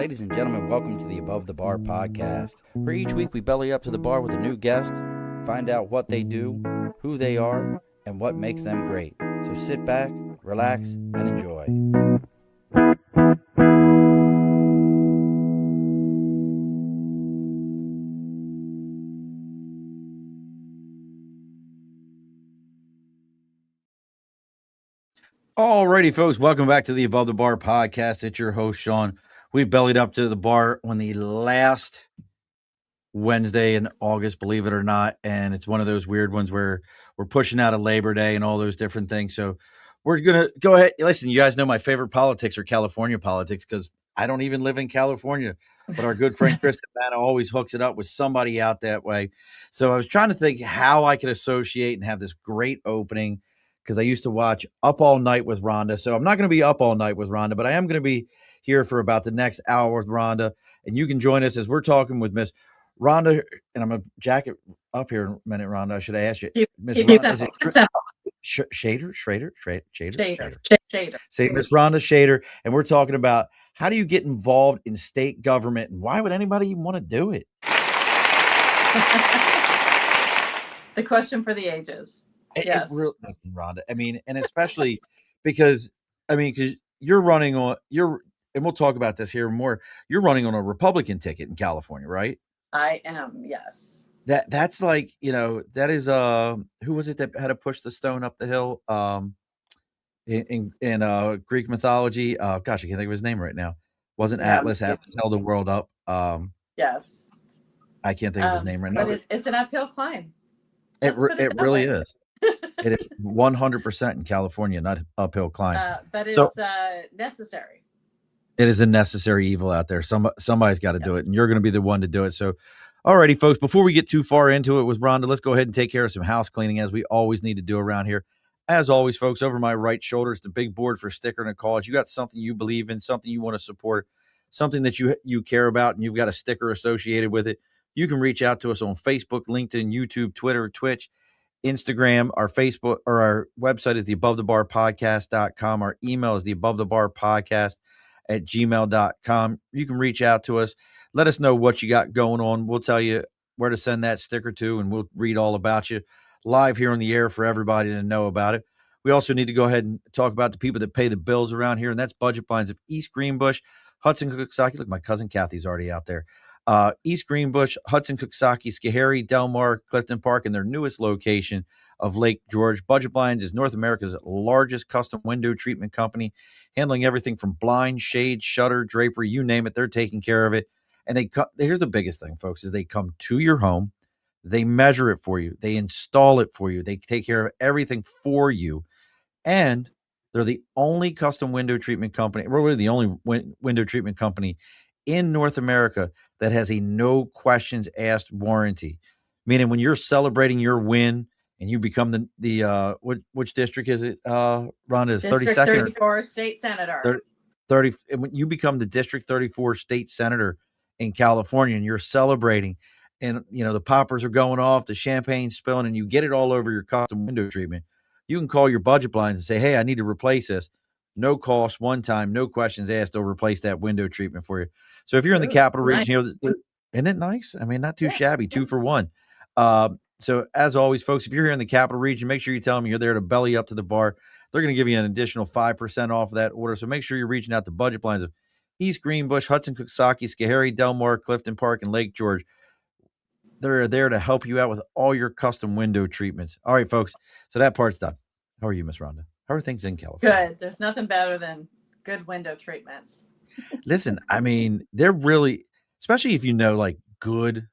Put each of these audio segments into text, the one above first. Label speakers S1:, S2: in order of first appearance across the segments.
S1: Ladies and gentlemen, welcome to the Above the Bar podcast, where each week we belly up to the bar with a new guest, find out what they do, who they are, and what makes them great. So sit back, relax, and enjoy. Alrighty, folks, welcome back to the Above the Bar podcast. It's your host, Sean. We bellied up to the bar on the last Wednesday in August, believe it or not. And it's one of those weird ones where we're pushing out of Labor Day and all those different things. So we're going to go ahead. Listen, you guys know my favorite politics are California politics because I don't even live in California. But our good friend Kristen Manna always hooks it up with somebody out that way. So I was trying to think how I could associate and have this great opening because I used to watch Up All Night with Rhonda. So I'm not going to be up all night with Rhonda, but I am going to be here for about the next hour with Rhonda. And you can join us as we're talking with Miss Rhonda. And I'm going to jack it up here in a minute, Rhonda. I should have asked you. Miss Rhonda, is it Shader? Say Miss Rhonda Shader. And we're talking about how do you get involved in state government and why would anybody even want to do it?
S2: The question for the ages. Yes.
S1: Listen, Rhonda. I mean, and especially because you're running on and we'll talk about this here more. You're running on a Republican ticket in California, right?
S2: I am, yes.
S1: That's like, that is who was it that had to push the stone up the hill? In Greek mythology. Gosh, I can't think of his name right now. Wasn't Atlas. Atlas held the world up.
S2: Yes.
S1: I can't think of his name right now.
S2: But it's an uphill climb.
S1: It really is. It is 100% in California, not uphill climb.
S2: But it's necessary.
S1: It is a necessary evil out there. Somebody's got to do it, and you're going to be the one to do it. So, alrighty, folks, before we get too far into it with Rhonda, let's go ahead and take care of some house cleaning, as we always need to do around here. As always, folks, over my right shoulder is the big board for sticker and a cause. You got something you believe in, something you want to support, something that you care about, and you've got a sticker associated with it. You can reach out to us on Facebook, LinkedIn, YouTube, Twitter, Twitch, Instagram. Our Facebook or our website is theabovethebarpodcast.com. Our email is theabovethebarpodcast@gmail.com. You can reach out to us. Let us know what you got going on. We'll tell you where to send that sticker to, and we'll read all about you live here on the air for everybody to know about it. We also need to go ahead and talk about the people that pay the bills around here, and that's Budget Blinds of East Greenbush, Hudson, Cooksaki. Look, my cousin Kathy's already out there. East Greenbush, Hudson, Cooksaki, Schoharie, Del Mar, Clifton Park, and their newest location of Lake George. Budget Blinds is North America's largest custom window treatment company, handling everything from blind, shade, shutter, drapery, you name it. They're taking care of it. And here's the biggest thing, folks, is they come to your home. They measure it for you. They install it for you. They take care of everything for you. And they're the only custom window treatment company, really the only window treatment company in North America that has a no questions asked warranty. Meaning when you're celebrating your win and you become the which district is it? Rhonda is 32nd.
S2: 34 state senator.
S1: 30. When you become the District 34 state senator in California and you're celebrating and the poppers are going off, the champagne's spilling, and you get it all over your custom window treatment, you can call your Budget Blinds and say, hey, I need to replace this. No cost, one time, no questions asked. They'll replace that window treatment for you. So if you're in the capital region, isn't it nice? I mean, not too shabby, 2 for 1. So as always, folks, if you're here in the capital region, make sure you tell them you're there to belly up to the bar. They're going to give you an additional 5% off of that order. So make sure you're reaching out to Budget Blinds of East Greenbush, Hudson, Cooksaki, Schoharie, Del Mar, Clifton Park, and Lake George. They're there to help you out with all your custom window treatments. All right, folks. So that part's done. How are you, Miss Rhonda? How are things in California?
S2: Good. There's nothing better than good window treatments.
S1: Listen, I mean, they're really, especially if like good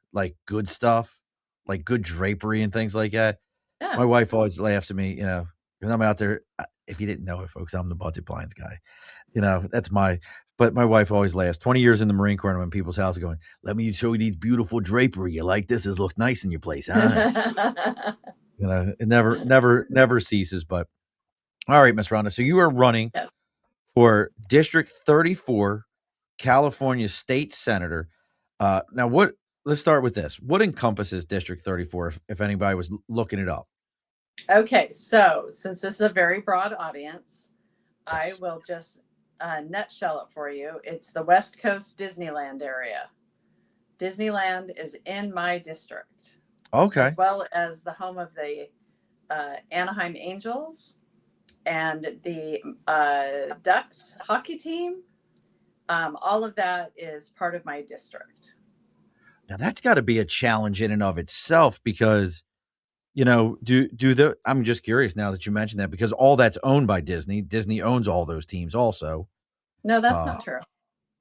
S1: stuff, like good drapery and things like that. Yeah. My wife always laughs at me, because I'm out there. If you didn't know it, folks, I'm the Budget Blinds guy. But my wife always laughs. 20 years in the Marine Corps, I'm in people's houses going, let me show you these beautiful drapery. You like this? This looks nice in your place, huh? It never ceases. But all right, Miss Rhonda. So you are running for District 34, California State Senator. Now, let's start with this. What encompasses District 34, if anybody was looking it up?
S2: Okay, so since this is a very broad audience, I will just nutshell it for you, it's the West Coast Disneyland area. Disneyland is in my district,
S1: Okay.
S2: as well as the home of the Anaheim Angels and the Ducks hockey team. All of that is part of my district.
S1: Now that's got to be a challenge in and of itself because I'm just curious now that you mentioned that because all that's owned by Disney. Disney owns all those teams also.
S2: No, that's not true.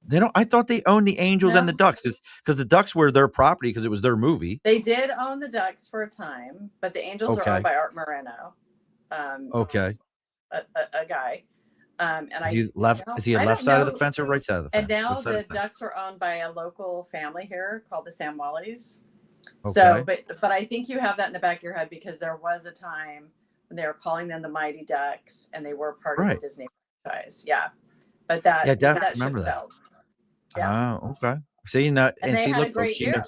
S1: They don't. I thought they owned the Angels and
S2: No.
S1: the Ducks because the Ducks were their property because it was their movie.
S2: They did own the Ducks for a time, but the Angels are owned by Art Moreno,
S1: Okay.
S2: a guy. And
S1: Is he left? Is he a left side of the fence or right side of the fence?
S2: And now
S1: What side
S2: the
S1: of the fence?
S2: Ducks are owned by a local family here called the Samwellis.
S1: Okay.
S2: So, but I think you have that in the back of your head because there was a time when they were calling them the Mighty Ducks, and they were part of the Disney franchise. Yeah, but that
S1: definitely remember that.
S2: Yeah.
S1: Oh, okay. See, now
S2: and they
S1: see,
S2: had
S1: look,
S2: a great
S1: folks,
S2: year.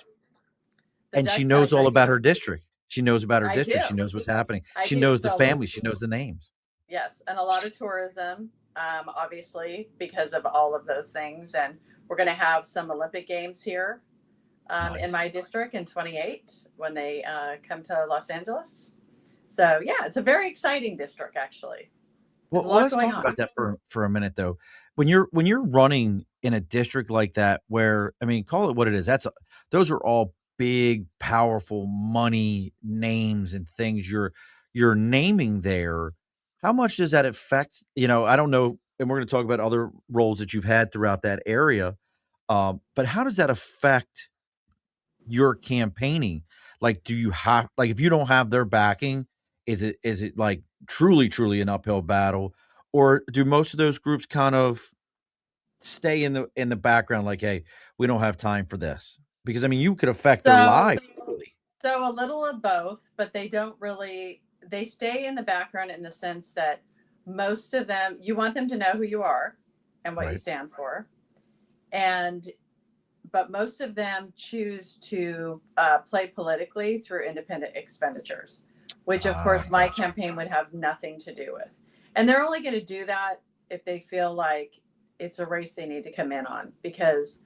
S1: she knows all about her district. She knows about her district.
S2: Do.
S1: She knows what's happening.
S2: I
S1: she
S2: do.
S1: knows the family. She knows the names.
S2: Yes, and a lot of tourism, obviously, because of all of those things. And we're going to have some Olympic Games here in my district in 28 when they come to Los Angeles. So, yeah, it's a very exciting district, actually.
S1: Well, let's talk about that for a minute, though. When you're running in a district like that, where I mean, call it what it is. Those are all big, powerful money names and things you're naming there. How much does that affect? I don't know, and we're going to talk about other roles that you've had throughout that area. But how does that affect your campaigning? Like, do you have if you don't have their backing, is it like truly an uphill battle, or do most of those groups kind of stay in the background? Like, hey, we don't have time for this because I mean, you could affect their lives.
S2: So a little of both, but they don't really. They stay in the background in the sense that most of them, you want them to know who you are and what you stand for, but most of them choose to play politically through independent expenditures, which of course my campaign would have nothing to do with. And they're only going to do that if they feel like it's a race they need to come in on because,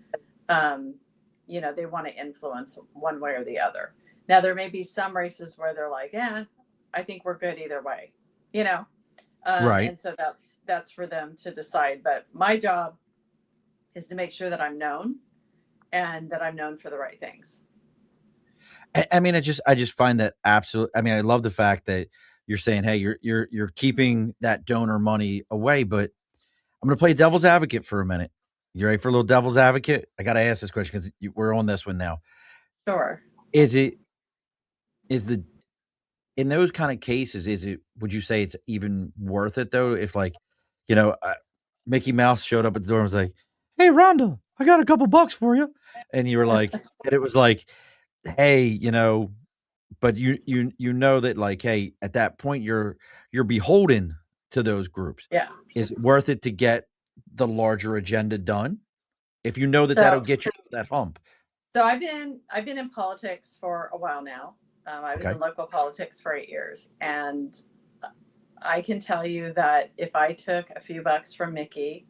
S2: they want to influence one way or the other. Now, there may be some races where they're like, I think we're good either way, And so that's for them to decide. But my job is to make sure that I'm known and that I'm known for the right things.
S1: I mean, I just find that absolute. I mean, I love the fact that you're saying, hey, you're keeping that donor money away, but I'm going to play devil's advocate for a minute. You ready for a little devil's advocate? I got to ask this question because we're on this one now.
S2: Sure.
S1: In those kind of cases, would you say it's even worth it though? If Mickey Mouse showed up at the door and was like, hey, Rhonda, I got a couple bucks for you. And you were like, and it was like, hey, but you know that like, hey, at that point you're beholden to those groups.
S2: Yeah.
S1: Is it worth it to get the larger agenda done? If you know that that'll get you to that hump.
S2: So I've been in politics for a while now. I was in local politics for 8 years, and I can tell you that if I took a few bucks from Mickey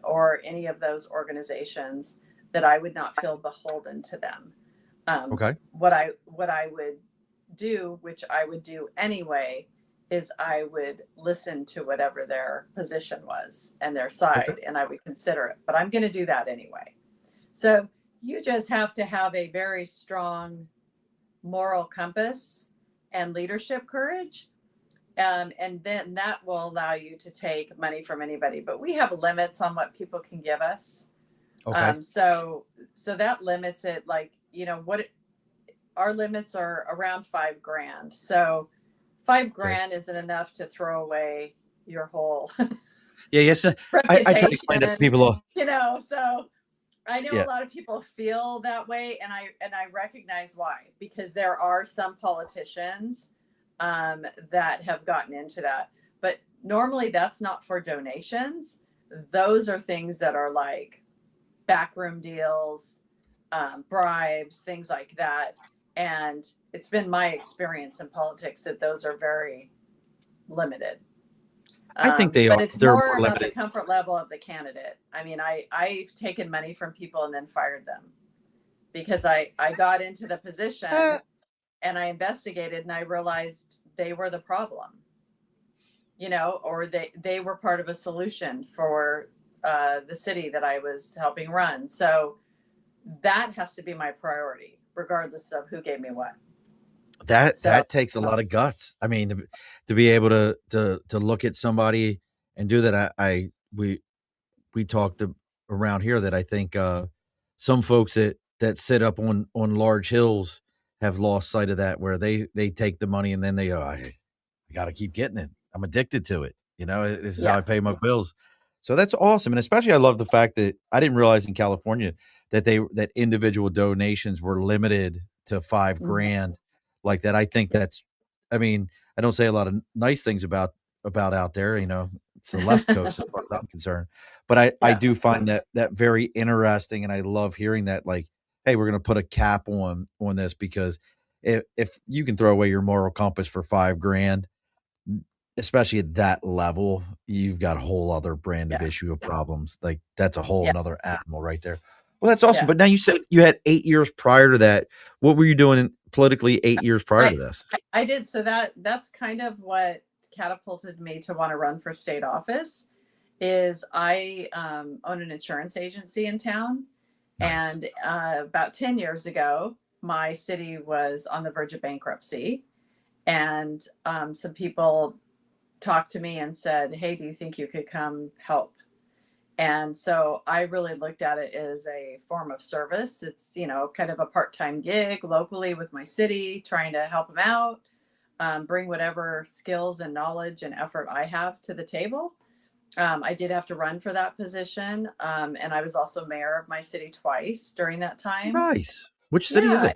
S2: or any of those organizations, that I would not feel beholden to them. What I would do, which I would do anyway, is I would listen to whatever their position was and their side, and I would consider it. But I'm going to do that anyway. So you just have to have a very strong moral compass and leadership courage. And then that will allow you to take money from anybody. But we have limits on what people can give us. So that limits it. Like, our limits are around $5,000. So $5,000 isn't enough to throw away your whole.
S1: Yes. I try to explain that to people.
S2: So I know a lot of people feel that way, and I recognize why, because there are some politicians that have gotten into that. But normally that's not for donations. Those are things that are like backroom deals, bribes, things like that. And it's been my experience in politics that those are very limited.
S1: I think they
S2: But
S1: are.
S2: it's
S1: They're
S2: more
S1: more
S2: about the
S1: limited.
S2: comfort level of the candidate. I mean, I've taken money from people and then fired them because I got into the
S1: Uh,
S2: position and I investigated and I realized they were the problem, or they were part of a solution for the city that I was helping run. So that has to be my priority, regardless of who gave me what. So
S1: that takes a lot of guts. I mean, to be able to look at somebody and do that. We talked around here that I think some folks that sit up on large hills have lost sight of that, where they take the money and then they go, I got to keep getting it. I'm addicted to it. This is how
S2: yeah,
S1: I pay my bills. So that's awesome, and especially I love the fact that I didn't realize in California that individual donations were limited to 5 grand like that. I think that's, I mean, I don't say a lot of nice things about out there. It's the left coast as far as I'm concerned, but I
S2: yeah,
S1: do find that very interesting, and I love hearing that. Like, hey, we're going to put a cap on this, because if you can throw away your moral compass for 5 grand, especially at that level, you've got a whole other brand of
S2: yeah,
S1: issue of problems. Like, that's a whole
S2: yeah,
S1: nother animal right there. Well, that's awesome.
S2: yeah.
S1: But now you said you had 8 years prior to that. What were you doing politically 8 years prior
S2: I
S1: to this?
S2: I did. So that's kind of what catapulted me to want to run for state office. Is I own an insurance agency in town,
S1: Nice.
S2: and about 10 years ago, my city was on the verge of bankruptcy, and some people talked to me and said, "Hey, do you think you could come help?" And so I really looked at it as a form of service. It's, kind of a part time gig locally with my city, trying to help them out, bring whatever skills and knowledge and effort I have to the table. I did have to run for that position. And I was also mayor of my city twice during that time.
S1: Nice. Which city is
S2: Yeah,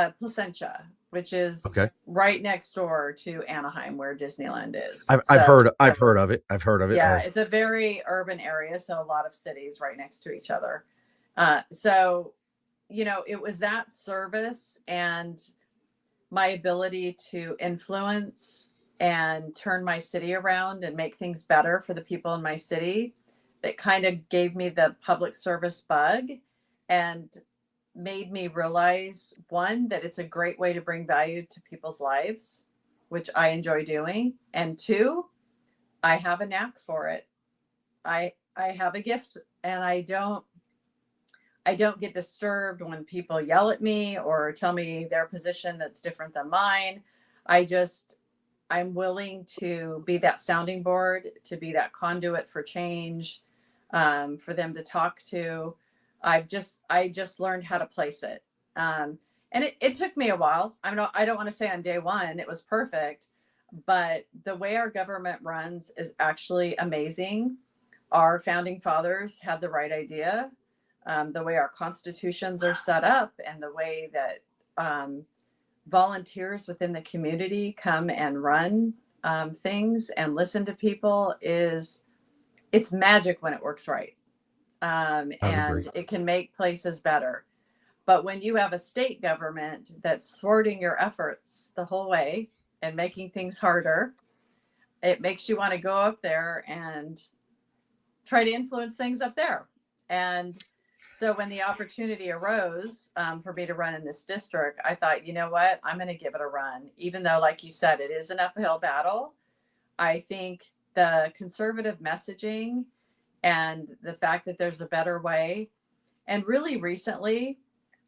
S1: it?
S2: Placentia, which is
S1: Okay.
S2: right next door to Anaheim, where Disneyland is.
S1: I've
S2: So,
S1: heard I've heard of it. I've heard of it.
S2: yeah, it's a very urban area, so a lot of cities right next to each other. So, it was that service and my ability to influence and turn my city around and make things better for the people in my city that kind of gave me the public service bug and made me realize, one, that it's a great way to bring value to people's lives, which I enjoy doing, and two, I have a knack for it. I have a gift, and I don't get disturbed when people yell at me or tell me their position that's different than mine. I'm willing to be that sounding board, to be that conduit for change, for them to talk to. I just learned how to place it. And it took me a while. I don't want to say on day one it was perfect, but the way our government runs is actually amazing. Our founding fathers had the right idea. The way our constitutions are set up and the way that volunteers within the community come and run things and listen to people it's magic when it works right.
S1: I would agree.
S2: And it can make places better. But when you have a state government that's thwarting your efforts the whole way and making things harder, it makes you want to go up there and try to influence things up there. And so when the opportunity arose for me to run in this district, I thought, you know what, I'm going to give it a run. Even though, like you said, it is an uphill battle. I think the conservative messaging and the fact that there's a better way. And really recently,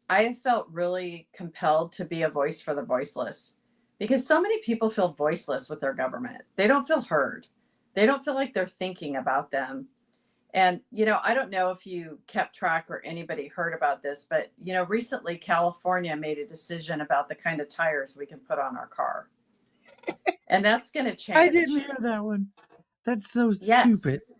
S2: I have felt really compelled to be a voice for the voiceless because so many people feel voiceless with their government. They don't feel heard. They don't feel like they're thinking about them. And, I don't know if you kept track or anybody heard about this, but, recently California made a decision about the kind of tires we can put on our car. And that's going to
S1: I didn't
S2: change.
S1: hear that one. That's so stupid.
S2: Yes.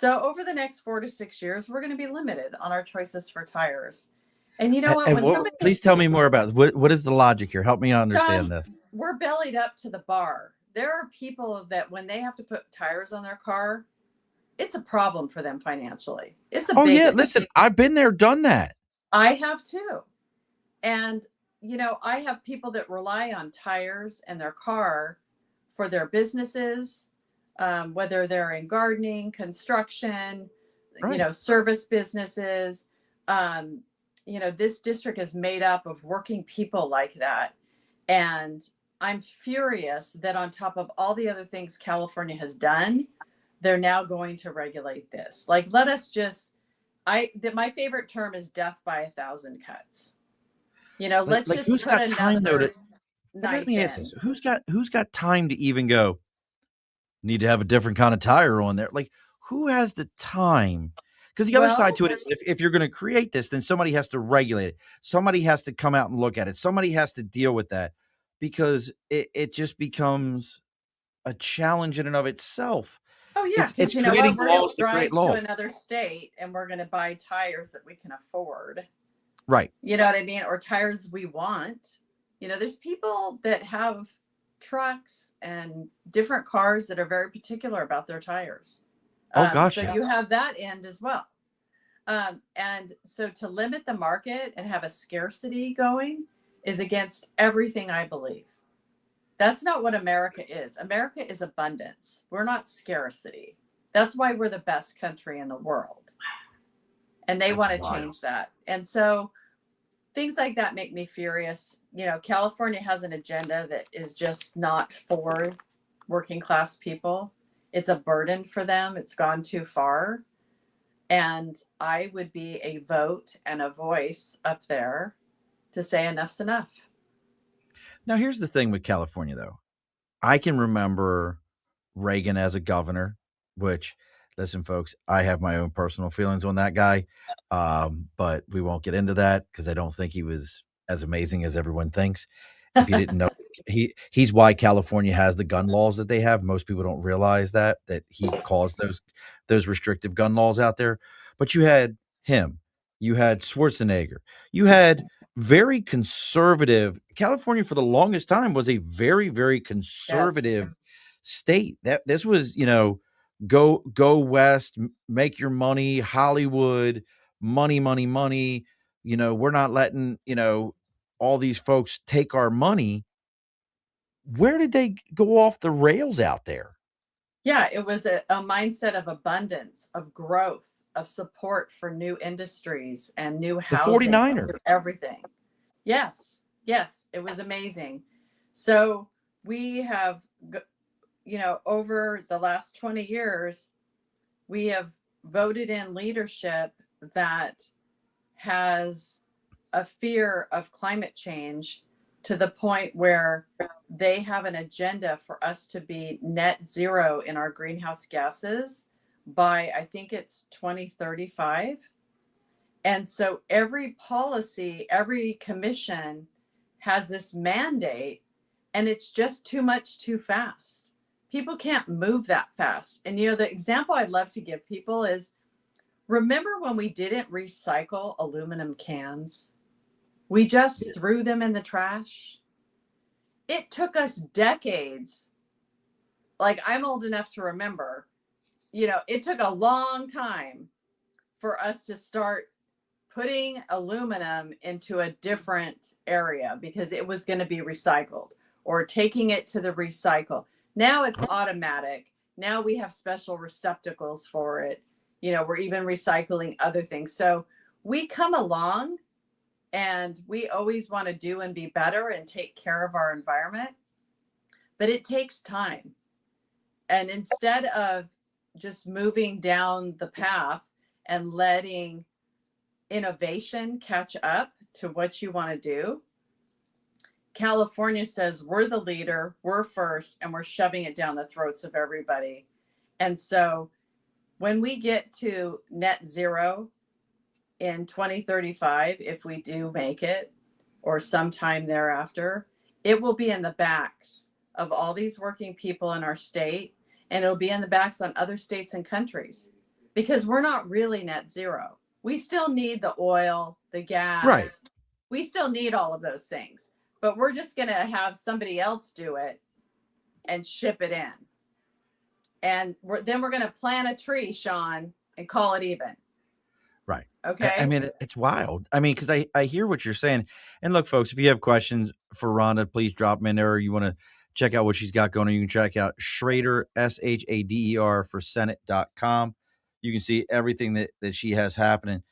S2: So over the next 4 to 6 years, we're going to be limited on our choices for tires. And you know what?
S1: And
S2: When somebody,
S1: please tell me more about what is the logic here? Help me understand
S2: John,
S1: this.
S2: we're bellied up to the bar. There are people that when they have to put tires on their car, it's a problem for them financially. It's a
S1: Oh
S2: big
S1: yeah,
S2: one.
S1: listen, I've been there, done that.
S2: I have too. And, I have people that rely on tires and their car for their businesses, whether they're in gardening, construction,
S1: Right.
S2: service businesses. Um, this district is made up of working people like that. And I'm furious that on top of all the other things California has done, they're now going to regulate this. Like, let us just, my favorite term is death by a thousand cuts. Let's
S1: Like
S2: just
S1: who's
S2: put
S1: got time though to,
S2: another
S1: but let
S2: knife
S1: me ask this.
S2: in.
S1: Who's got time to even go, need to have a different kind of tire on there? Like, who has the time? Because the other side
S2: Well,
S1: to it is if you're going to create this, then somebody has to regulate it. Somebody has to come out and look at it. Somebody has to deal with that because it just becomes a challenge in and of itself.
S2: oh yeah,
S1: It's
S2: because you know what?
S1: creating
S2: We're going to
S1: laws to create
S2: drive to
S1: laws.
S2: another state and we're going to buy tires that we can afford.
S1: Right.
S2: You know what I mean? Or tires we want. There's people that have trucks and different cars that are very particular about their tires.
S1: Oh
S2: So
S1: gosh, yeah.
S2: you have that end as well. And so to limit the market and have a scarcity going is against everything I believe. That's not what America is. America is abundance. We're not scarcity. That's why we're the best country in the world. And they
S1: That's
S2: want to
S1: wild.
S2: change that. And so things like that make me furious. California has an agenda that is just not for working class people. It's a burden for them. It's gone too far. And I would be a vote and a voice up there to say enough's enough.
S1: Now here's the thing with California though. I can remember Reagan as a governor, which, listen, folks, I have my own personal feelings on that guy, but we won't get into that because I don't think he was as amazing as everyone thinks. If you didn't know, he's why California has the gun laws that they have. Most people don't realize that he caused those restrictive gun laws out there. But you had him, you had Schwarzenegger, you had very conservative. California for the longest time was a very, very
S2: Yes.
S1: conservative state. That this was, go west, make your money, Hollywood, money, money, money. We're not letting, all these folks take our money. Where did they go off the rails out there?
S2: Yeah, it was a mindset of abundance, of growth, of support for new industries and new
S1: The
S2: housing,
S1: 49ers.
S2: everything. Yes, yes, it was amazing. So we have, over the last 20 years, we have voted in leadership that has a fear of climate change to the point where they have an agenda for us to be net zero in our greenhouse gases by, I think it's 2035. And so every policy, every commission has this mandate, and it's just too much too fast. People can't move that fast. And the example I'd love to give people is, remember when we didn't recycle aluminum cans? We just threw them in the trash. It took us decades. Like, I'm old enough to remember, it took a long time for us to start putting aluminum into a different area because it was going to be recycled, or taking it to the recycle. Now it's automatic. Now we have special receptacles for it. We're even recycling other things. So we come along, and we always want to do and be better and take care of our environment, but it takes time. And instead of just moving down the path and letting innovation catch up to what you want to do, California says we're the leader, we're first, and we're shoving it down the throats of everybody. And so when we get to net zero in 2035, if we do make it, or sometime thereafter, it will be in the backs of all these working people in our state, and it'll be in the backs on other states and countries, because we're not really net zero. We still need the oil, the
S1: Right.
S2: gas. We still need all of those things, but we're just going to have somebody else do it and ship it in. And then we're going to plant a tree, Sean, and call it even.
S1: Right.
S2: Okay.
S1: I mean, it's wild. I mean, because I hear what you're saying. And look, folks, if you have questions for Rhonda, please drop them in there. Or you want to check out what she's got going on. You can check out Schrader, Shader for Senate.com. You can see everything that she has happening.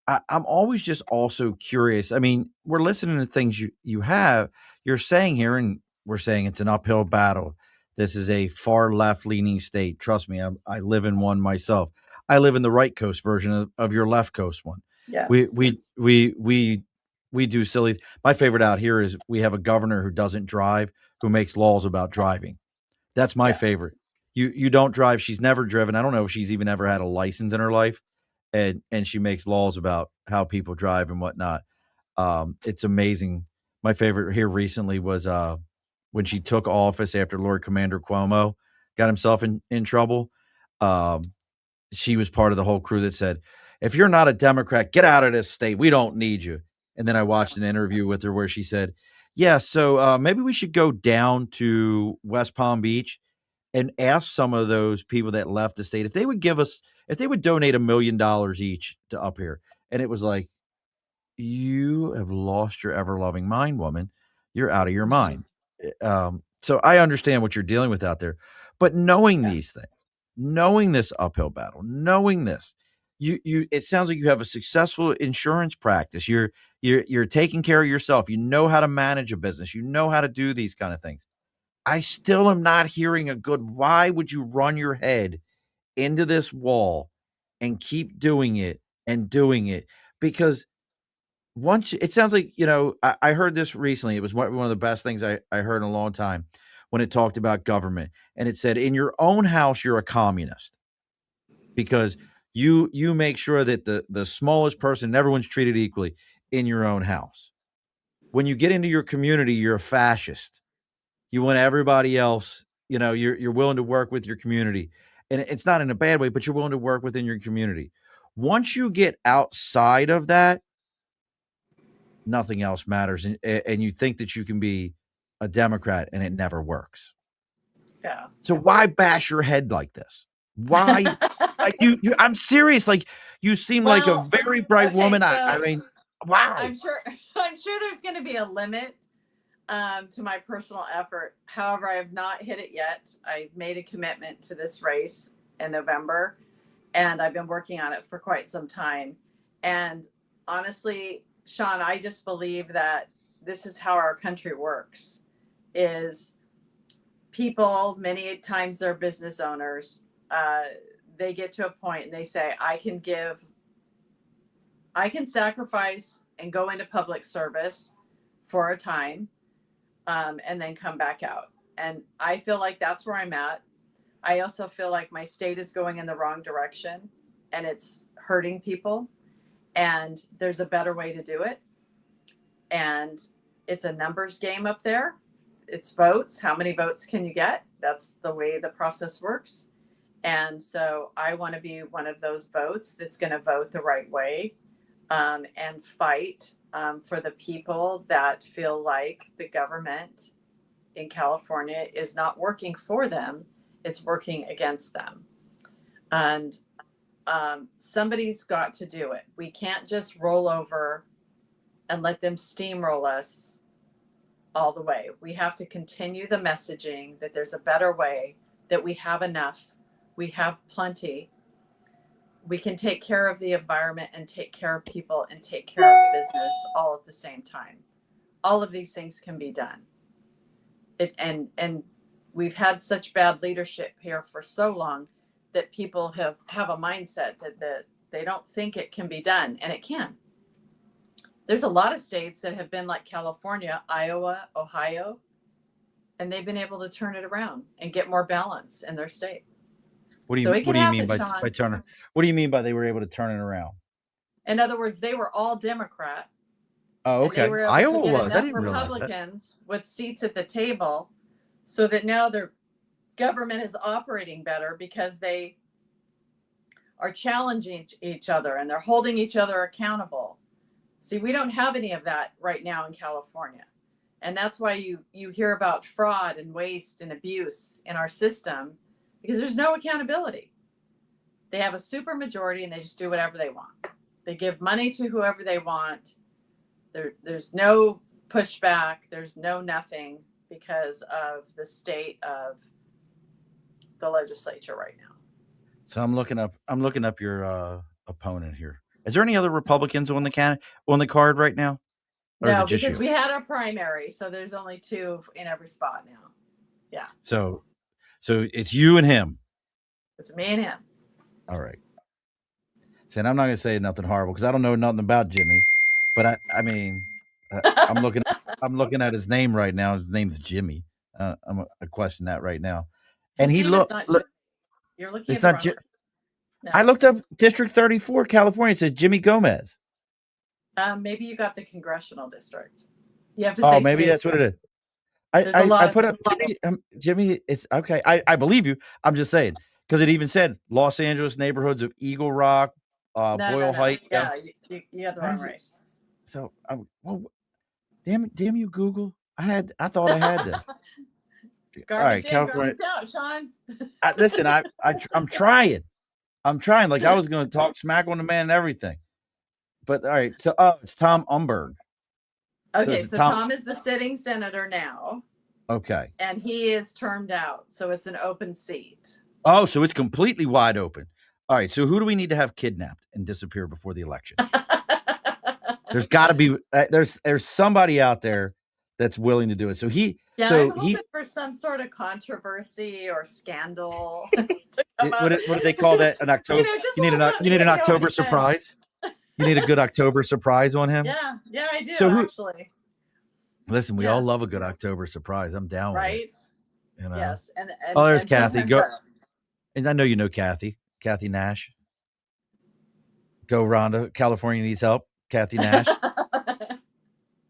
S1: I'm always just also curious. I mean, we're listening to things you're saying here, and we're saying it's an uphill battle. This is a far left leaning state. Trust me, I live in one myself. I live in the right coast version of your left coast one. We
S2: Yes.
S1: we we we we do silly. My favorite out here is we have a governor who doesn't drive, who makes laws about driving. That's my
S2: Yeah.
S1: favorite. You don't drive. She's never driven. I don't know if she's even ever had a license in her life, and she makes laws about how people drive and whatnot. It's amazing. My favorite here recently was when she took office after Lord Commander Cuomo got himself in trouble. Um, she was part of the whole crew that said, "If you're not a Democrat, get out of this state. We don't need you." And then I watched an interview with her where she said, "Yeah, so maybe we should go down to West Palm Beach and ask some of those people that left the state if they would donate $1 million each to up here." And it was like, you have lost your ever loving mind, woman. You're out of your
S2: Mm-hmm.
S1: mind. So I understand what you're dealing with out there, but knowing
S2: Yeah.
S1: these things, knowing this uphill battle, knowing this, it sounds like you have a successful insurance practice. You're taking care of yourself. You know how to manage a business. You know how to do these kind of things. I still am not hearing a good why would you run your head into this wall and keep doing it and doing it? Because it sounds like, I heard this recently. It was one of the best things I heard in a long time when it talked about government. And it said, in your own house, you're a communist because you make sure that the smallest person, everyone's treated equally in your own house. When you get into your community, you're a fascist. You want everybody else, you're willing to work with your community. And it's not in a bad way, but you're willing to work within your community. Once you get outside of that, nothing else matters. And you think that you can be a Democrat and it never works.
S2: Yeah.
S1: So why bash your head like this? Why? Like I'm serious. Like you seem like a
S2: Well,
S1: very bright
S2: okay,
S1: woman. I
S2: so
S1: mean, why?
S2: I'm sure there's going to be a limit to my personal effort. However, I have not hit it yet. I made a commitment to this race in November, and I've been working on it for quite some time. And honestly, Sean, I just believe that this is how our country works. Is people, many times they're business owners, they get to a point and they say, I can sacrifice and go into public service for a time, and then come back out. And I feel like that's where I'm at. I also feel like my state is going in the wrong direction and it's hurting people. And there's a better way to do it. And it's a numbers game up there. It's votes. How many votes can you get? That's the way the process works. And so I want to be one of those votes that's going to vote the right way, and fight for the people that feel like the government in California is not working for them, it's working against them. And somebody's got to do it. We can't just roll over and let them steamroll us all the way. We have to continue the messaging that there's a better way, that we have enough, we have plenty. We can take care of the environment and take care of people and take care of business all at the same time. All of these things can be done. And we've had such bad leadership here for so long that people have a mindset that they don't think it can be done, and it can. There's a lot of states that have been like California, Iowa, Ohio, and they've been able to turn it around and get more balance in their state. So it
S1: What
S2: can
S1: do you mean
S2: happen,
S1: by
S2: Sean.
S1: turning? What do you mean by they were able to turn it around?
S2: In other words, they were all Democrat,
S1: Oh,
S2: and they
S1: okay.
S2: were able to
S1: Iowa
S2: get
S1: was. I
S2: enough
S1: didn't realize that.
S2: Republicans with seats at the table so that now their government is operating better because they are challenging each other and they're holding each other accountable. See, we don't have any of that right now in California. And that's why you hear about fraud and waste and abuse in our system, because there's no accountability. They have a super majority and they just do whatever they want. They give money to whoever they want. There's no pushback. There's no nothing. because of the state of the legislature right now.
S1: So I'm looking up your opponent here. Is there any other Republicans on the card right now? Or is
S2: No,
S1: it just
S2: because
S1: you?
S2: we had a primary, so there's only 2 in every spot now. Yeah.
S1: So it's you and him.
S2: It's me and him.
S1: All right. Saying I'm not gonna say nothing horrible because I don't know nothing about Jimmy, but I mean, I'm looking at his name right now. His name's Jimmy. I'm gonna question that right now. And
S2: His
S1: he
S2: name is not Jimmy. You're looking
S1: it's
S2: at the
S1: not
S2: wrong one. No.
S1: I looked up District 34, California. It says Jimmy Gomez.
S2: Maybe you got the congressional district. You have to
S1: Oh,
S2: say
S1: maybe
S2: state.
S1: that's what it is.
S2: There's a lot
S1: I
S2: of
S1: put up Jimmy. It's okay. I believe you. I'm just saying because it even said Los Angeles neighborhoods of Eagle Rock, Boyle Heights.
S2: Yeah, you got the wrong race.
S1: So, well, damn you, Google. I thought I had this.
S2: Garbage
S1: all right,
S2: in,
S1: California.
S2: garbage out, Sean.
S1: Listen, I'm trying. I'm trying. Like I was going to talk smack on the man and everything. But all right, so it's Tom Umberg.
S2: Okay, so Tom is the sitting senator now.
S1: Okay.
S2: And he is termed out, so it's an open seat.
S1: Oh, so it's completely wide open. All right, so who do we need to have kidnapped and disappear before the election? There's got to be there's somebody out there that's willing to do it. So
S2: I'm hoping for some sort of controversy or scandal.
S1: What do they call that? An October? You need an October surprise. You need a good October surprise on him.
S2: Yeah, I do actually.
S1: Listen, we all love a good October surprise. I'm down with it.
S2: Right?
S1: You know?
S2: Yes, and
S1: there's Kathy. Go, and I know you know Kathy Nash. Go, Rhonda. California needs help. Kathy Nash.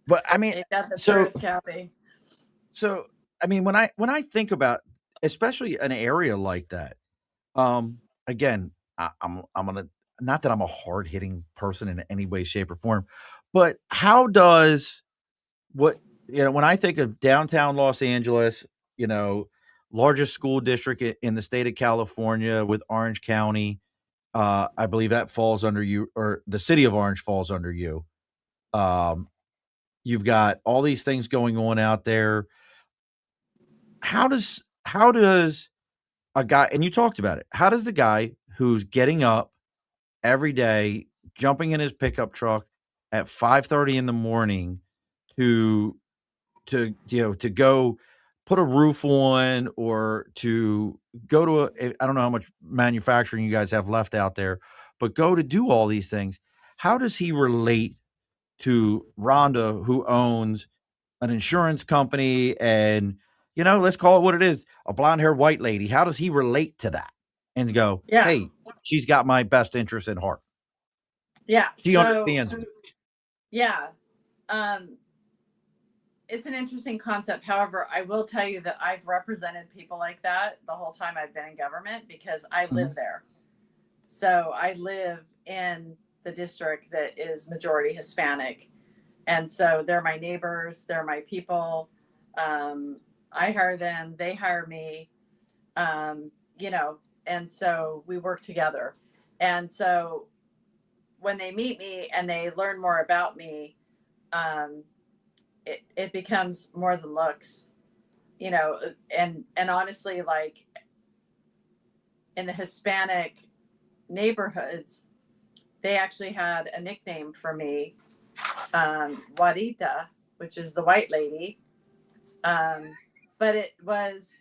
S1: But I mean,
S2: Kathy.
S1: So I mean, when I think about, especially an area like that, again, I'm gonna, not that I'm a hard hitting person in any way, shape, or form, but how does when I think of downtown Los Angeles, largest school district in the state of California with Orange County, I believe that falls under you, or the city of Orange falls under you. You've got all these things going on out there. How does a guy, and you talked about it, how does the guy who's getting up every day, jumping in his pickup truck at 5:30 in the morning to go put a roof on, or to go to I don't know how much manufacturing you guys have left out there, but go to do all these things. How does he relate to Rhonda, who owns an insurance company and, let's call it what it is, a blonde-haired white lady? How does he relate to that and go, hey, she's got my best interest at heart?
S2: Yeah.
S1: She understands me.
S2: Yeah. It's an interesting concept. However, I will tell you that I've represented people like that the whole time I've been in government because I live there. So I live in the district that is majority Hispanic. And so they're my neighbors, they're my people. I hire them, they hire me, and so we work together. And so when they meet me and they learn more about me, it becomes more than looks, and honestly, like in the Hispanic neighborhoods, they actually had a nickname for me, Juanita, which is the white lady. But it was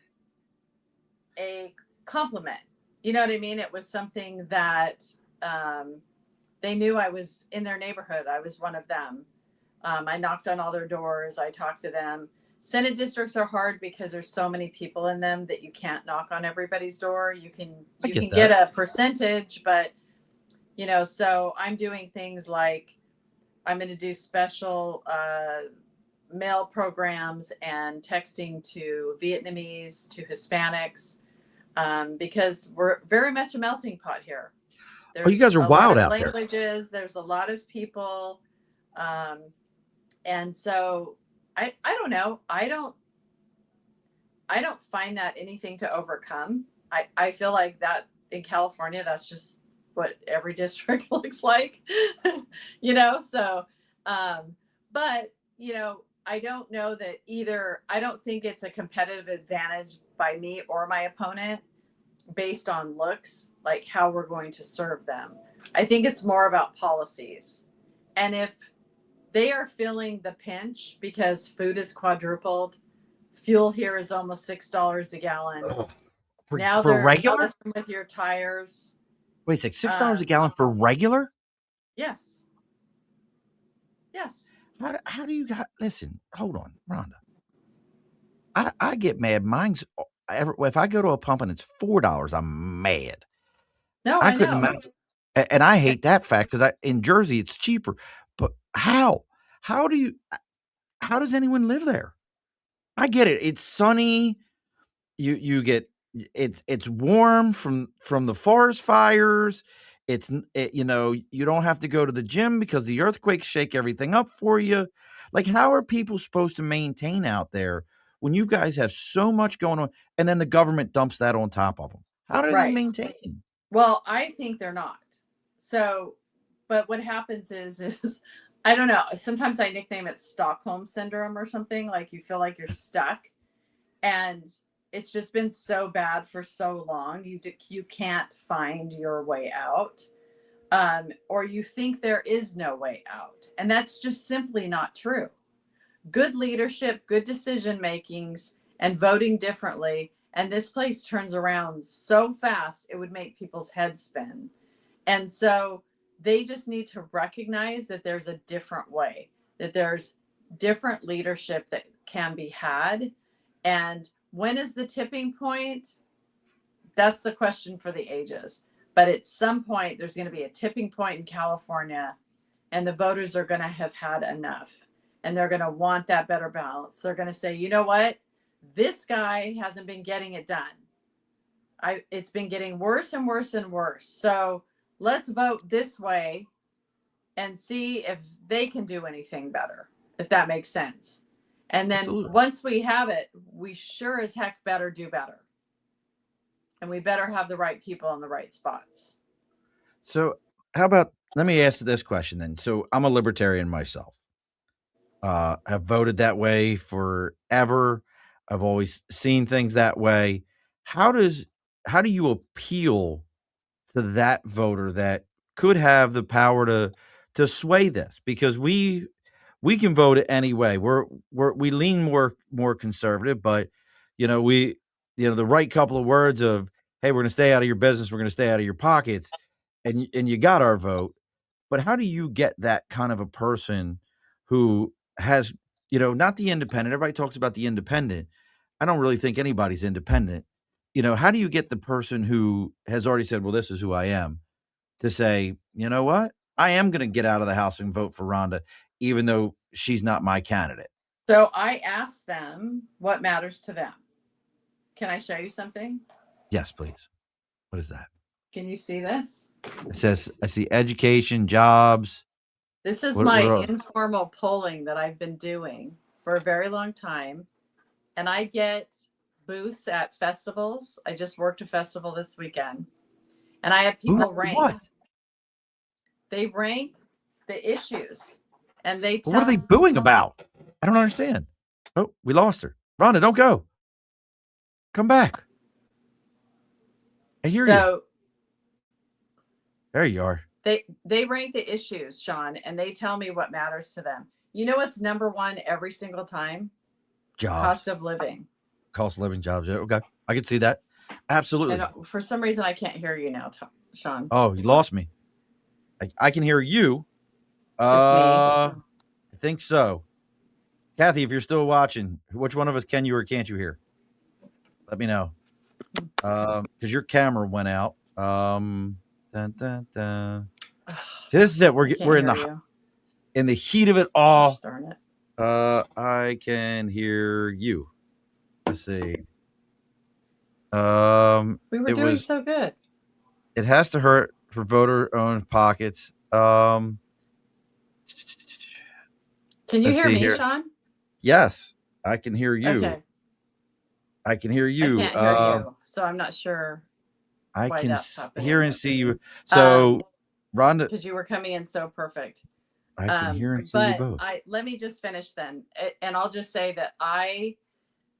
S2: a compliment. You know what I mean? It was something that they knew I was in their neighborhood. I was one of them. I knocked on all their doors. I talked to them. Senate districts are hard because there's so many people in them that you can't knock on everybody's door. You can get a percentage, but so I'm doing things like I'm going to do special mail programs and texting to Vietnamese, to Hispanics, because we're very much a melting pot here.
S1: You guys are wild out there.
S2: There's a lot of people. And so I don't know. I don't find that anything to overcome. I feel like that in California, that's just what every district looks like, so, but, I don't know that either. I don't think it's a competitive advantage by me or my opponent based on looks, like how we're going to serve them. I think it's more about policies. And if they are feeling the pinch because food is quadrupled, fuel here is almost $6 a gallon.
S1: Oh,
S2: Now
S1: for
S2: they're
S1: regular?
S2: messing with your tires.
S1: Wait a sec, $6 a gallon for regular?
S2: Yes. Yes.
S1: How do you got? Listen, hold on, Rhonda. I get mad. Mine's if I go to a pump and it's $4, I'm mad.
S2: No,
S1: I
S2: I
S1: couldn't
S2: know.
S1: imagine, and I hate that fact because in Jersey it's cheaper. But how? How do you? How does anyone live there? I get it. It's sunny. You get it's warm from the forest fires. You don't have to go to the gym because the earthquakes shake everything up for you. Like, how are people supposed to maintain out there when you guys have so much going on, and then the government dumps that on top of them? How do they
S2: Right.
S1: maintain?
S2: Well, I think they're not. So, but what happens is I don't know. Sometimes I nickname it Stockholm syndrome or something. Like you feel like you're stuck, and it's just been so bad for so long. You can't find your way out, or you think there is no way out, and that's just simply not true. Good leadership, good decision makings, and voting differently. And this place turns around so fast, it would make people's heads spin. And so they just need to recognize that there's a different way, that there's different leadership that can be had. And when is the tipping point? That's the question for the ages. But at some point, there's going to be a tipping point in California, and the voters are going to have had enough. And they're going to want that better balance. They're going to say, you know what? This guy hasn't been getting it done. It's been getting worse and worse and worse. So let's vote this way and see if they can do anything better, if that makes sense. And then
S1: Absolutely.
S2: once we have it, we sure as heck better do better. And we better have the right people in the right spots.
S1: So, how about let me ask this question then. So, I'm a libertarian myself. Have voted that way forever. I've always seen things that way. How does how do you appeal to that voter that could have the power to sway this? Because we can vote it any way. We lean more conservative, but we the right couple of words of, hey, we're going to stay out of your business, we're going to stay out of your pockets, and you got our vote. But how do you get that kind of a person who has, not the independent? Everybody talks about the independent. I don't really think anybody's independent. How do you get the person who has already said, well, this is who I am, to say, you know what? I am going to get out of the house and vote for Rhonda, even though she's not my candidate.
S2: So I asked them what matters to them. Can I show you something?
S1: Yes, please. What is that?
S2: Can you see this?
S1: It says, I see education, jobs.
S2: This is my informal polling that I've been doing for a very long time. And I get booths at festivals. I just worked a festival this weekend. And I have people rank.
S1: What?
S2: They rank the issues. And they tell
S1: what are they booing about? I don't understand. Oh, we lost her. Rhonda, don't go. Come back. I hear you. There you are.
S2: They rank the issues, Sean, and they tell me what matters to them. You know what's number one every single time?
S1: Jobs.
S2: Cost of living.
S1: Cost of living, jobs. Okay. I can see that. Absolutely.
S2: And for some reason, I can't hear you now, Sean.
S1: Oh, you lost me. I can hear you.
S2: It's me.
S1: I think so. Kathy, if you're still watching, which one of us can you or can't you hear? Let me know. Because your camera went out. Dun, dun, dun. See, this is it. We're in the heat of it all.
S2: Darn it.
S1: I can hear you. Let's see.
S2: We were doing so good.
S1: It has to hurt for voter-owned pockets.
S2: Can you hear me, Sean?
S1: Yes, I can hear you.
S2: Okay.
S1: I can hear you.
S2: I can't hear you, so I'm not sure.
S1: I can hear and see you. So, Rhonda,
S2: because you were coming in so perfect.
S1: I can hear and see you
S2: But
S1: both.
S2: let me just finish then. And I'll just say that I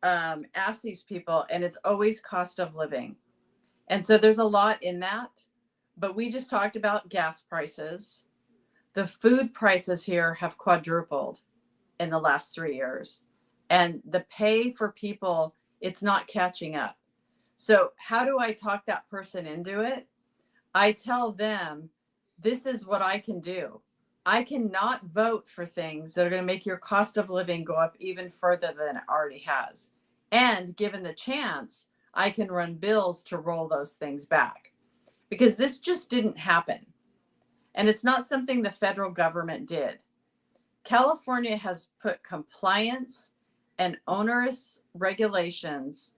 S2: ask these people, and it's always cost of living. And so there's a lot in that. But we just talked about gas prices. The food prices here have quadrupled in the last 3 years. And the pay for people, it's not catching up. So, how do I talk that person into it? I tell them, this is what I can do. I cannot vote for things that are going to make your cost of living go up even further than it already has. And given the chance, I can run bills to roll those things back because this just didn't happen. And it's not something the federal government did. California has put compliance and onerous regulations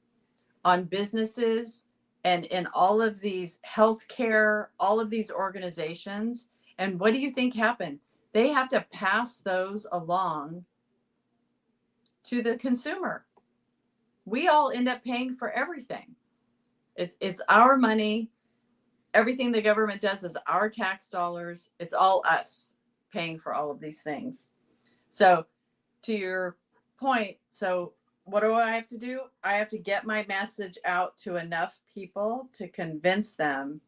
S2: on businesses and in all of these healthcare, all of these organizations. And what do you think happened? They have to pass those along to the consumer. We all end up paying for everything. It's our money. Everything the government does is our tax dollars. It's all us paying for all of these things. So to your point, so what do I have to do? I have to get my message out to enough people to convince them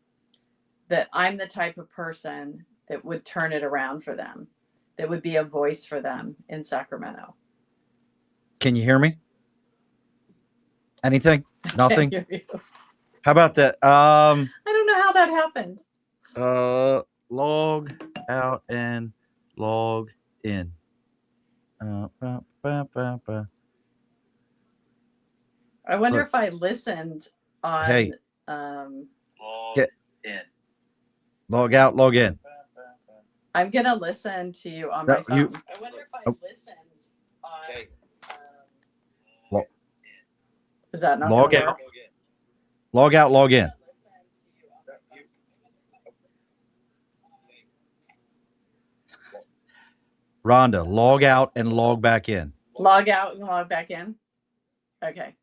S2: that I'm the type of person that would turn it around for them, that would be a voice for them in Sacramento.
S1: Can you hear me? Anything? Nothing?
S2: Can't hear you.
S1: How about that?
S2: I don't know how that happened.
S1: Log out and log in.
S2: I wonder if I listened on.
S1: Hey.
S2: Log
S1: in. Log out, log in.
S2: I'm gonna listen to you on my phone. I wonder if I listened on. Is that not
S1: log out? Log out, log in. Rhonda, log out and log back in.
S2: Log out and log back in. Okay.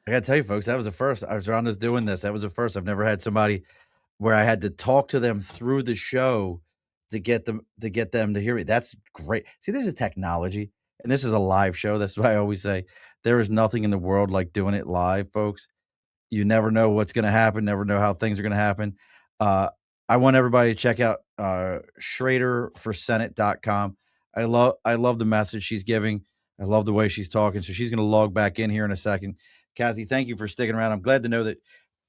S1: I gotta tell you, folks, that was the first. As Rhonda's doing this, that was the first. I've never had somebody where I had to talk to them through the show to get them to hear me. That's great. See, this is technology, and this is a live show. That's why I always say there is nothing in the world like doing it live, folks. You never know what's going to happen. Never know how things are going to happen. I want everybody to check out ShaderForSenate.com. I love the message she's giving. I love the way she's talking. So she's going to log back in here in a second. Kathy, thank you for sticking around. I'm glad to know that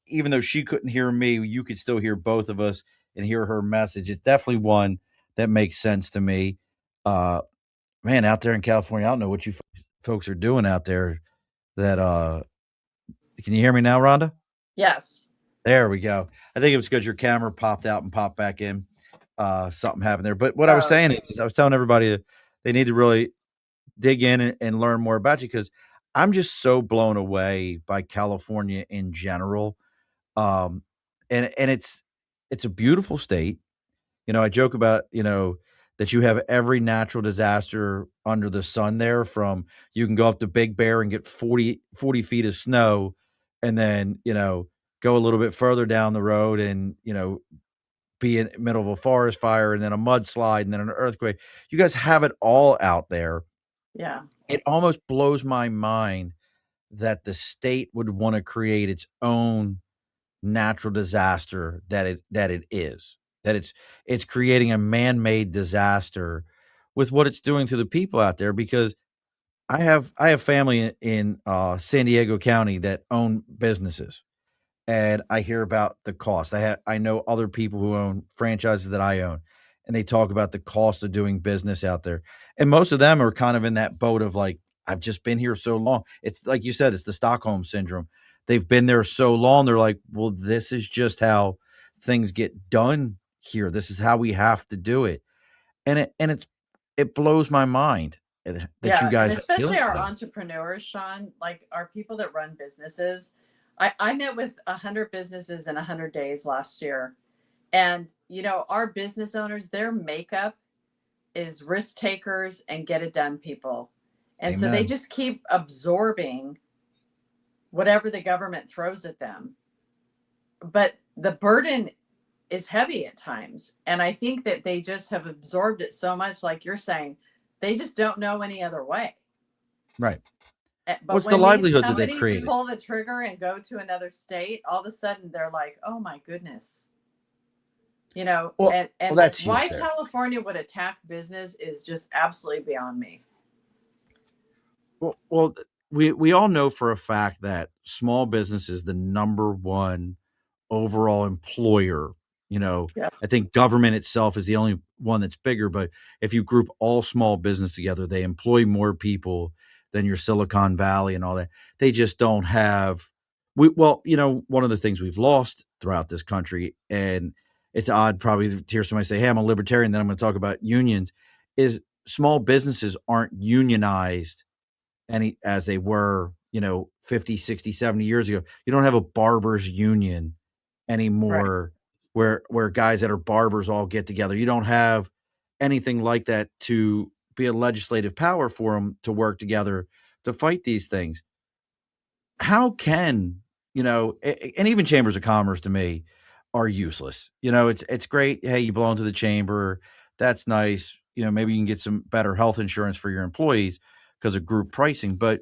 S1: even though she couldn't hear me, you could still hear both of us and hear her message. It's definitely one that makes sense to me. Man, out there in California, I don't know what you folks are doing out there. Can you hear me now, Rhonda?
S2: Yes.
S1: There we go. I think it was because your camera popped out and popped back in. Something happened there. But what I was saying is I was telling everybody they need to really dig in and learn more about you because I'm just so blown away by California in general. And it's a beautiful state. You know, I joke about, that you have every natural disaster under the sun there. From you can go up to Big Bear and get 40 feet of snow and then, go a little bit further down the road and, be in the middle of a forest fire and then a mudslide and then an earthquake. You guys have it all out there.
S2: Yeah.
S1: It almost blows my mind that the state would want to create its own natural disaster that it is. That it's creating a man-made disaster with what it's doing to the people out there because I have family in San Diego County that own businesses. And I hear about the cost. I know other people who own franchises that I own, and they talk about the cost of doing business out there. And most of them are kind of in that boat of like, I've just been here so long. It's like you said, it's the Stockholm syndrome. They've been there so long. They're like, well, this is just how things get done here. This is how we have to do it. And it blows my mind that you guys,
S2: and especially our entrepreneurs, Sean, like our people that run businesses. I met with 100 businesses in 100 days last year. And, our business owners, their makeup is risk takers and get it done people. And
S1: Amen.
S2: So they just keep absorbing whatever the government throws at them. But the burden is heavy at times. And I think that they just have absorbed it so much, like you're saying, they just don't know any other way.
S1: Right.
S2: But
S1: What's the
S2: when these
S1: livelihood that they've
S2: companies
S1: created?
S2: pull the trigger and go to another state, all of a sudden they're like, oh my goodness.
S1: Well,
S2: And
S1: that's huge
S2: why
S1: there.
S2: California would attack business is just absolutely beyond me.
S1: Well, we all know for a fact that small business is the number one overall employer.
S2: Yeah.
S1: I think government itself is the only one that's bigger, but if you group all small business together, they employ more people than your Silicon Valley and all that. They just don't have one of the things we've lost throughout this country, and it's odd probably to hear somebody say, "Hey, I'm a libertarian," then I'm going to talk about unions, is small businesses aren't unionized any as they were, 50, 60, 70 years ago. You don't have a barbers union
S2: Right.
S1: anymore where guys that are barbers all get together. You don't have anything like that to be a legislative power for them to work together to fight these things. How can, and even chambers of commerce to me are useless. It's great. Hey, you belong to the chamber. That's nice. Maybe you can get some better health insurance for your employees because of group pricing, but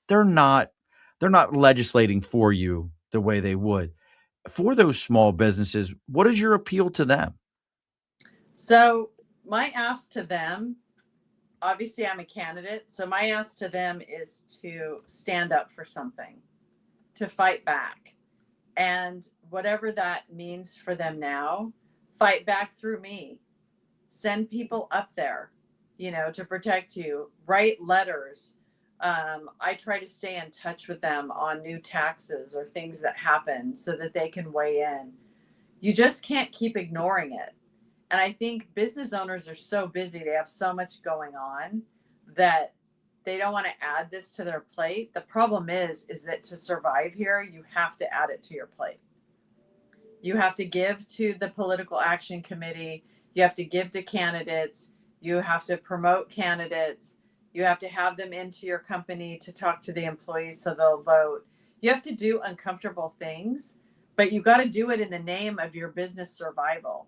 S1: they're not they're not legislating for you the way they would. For those small businesses, what is your appeal to them?
S2: So my ask to them, obviously I'm a candidate, so my ask to them is to stand up for something, to fight back. And whatever that means for them now, fight back through me. Send people up there, to protect you. Write letters. I try to stay in touch with them on new taxes or things that happen so that they can weigh in. You just can't keep ignoring it. And I think business owners are so busy, they have so much going on that they don't want to add this to their plate. The problem is that to survive here, you have to add it to your plate. You have to give to the political action committee, you have to give to candidates, you have to promote candidates, you have to have them into your company to talk to the employees so they'll vote. You have to do uncomfortable things, but you got to do it in the name of your business survival.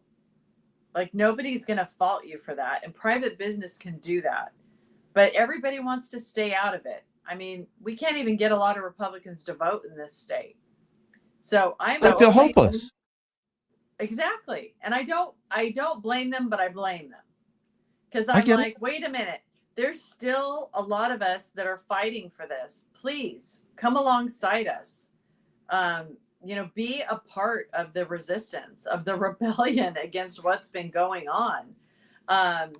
S2: Like nobody's going to fault you for that. And private business can do that. But everybody wants to stay out of it. I mean, we can't even get a lot of Republicans to vote in this state. So I'm
S1: I feel
S2: only
S1: hopeless.
S2: exactly. And I don't blame them, but I blame them. Because
S1: I
S2: I'm
S1: get it.
S2: like, wait a minute. There's still a lot of us that are fighting for this. Please come alongside us. Be a part of the resistance, of the rebellion against what's been going on. Um,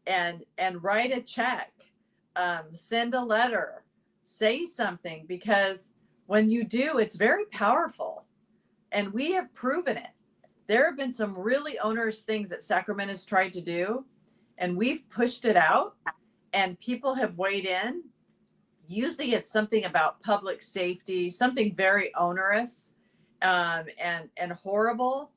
S2: and write a check, send a letter, say something, because when you do, it's very powerful. And we have proven it. There have been some really onerous things that Sacramento's tried to do, and we've pushed it out, and people have weighed in. Usually it's something about public safety, something very onerous, and horrible,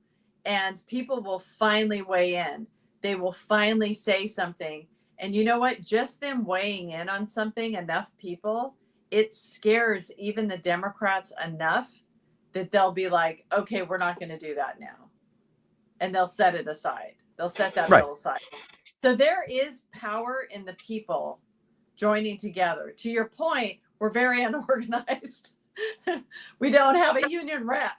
S2: and people will finally weigh in. They will finally say something. And you know what? Just them weighing in on something, enough people, it scares even the Democrats enough that they'll be like, okay, we're not going to do that now. And they'll set it aside. They'll set that
S1: Right.
S2: bill aside. So there is power in the people joining together. To your point, we're very unorganized. We don't have a union rep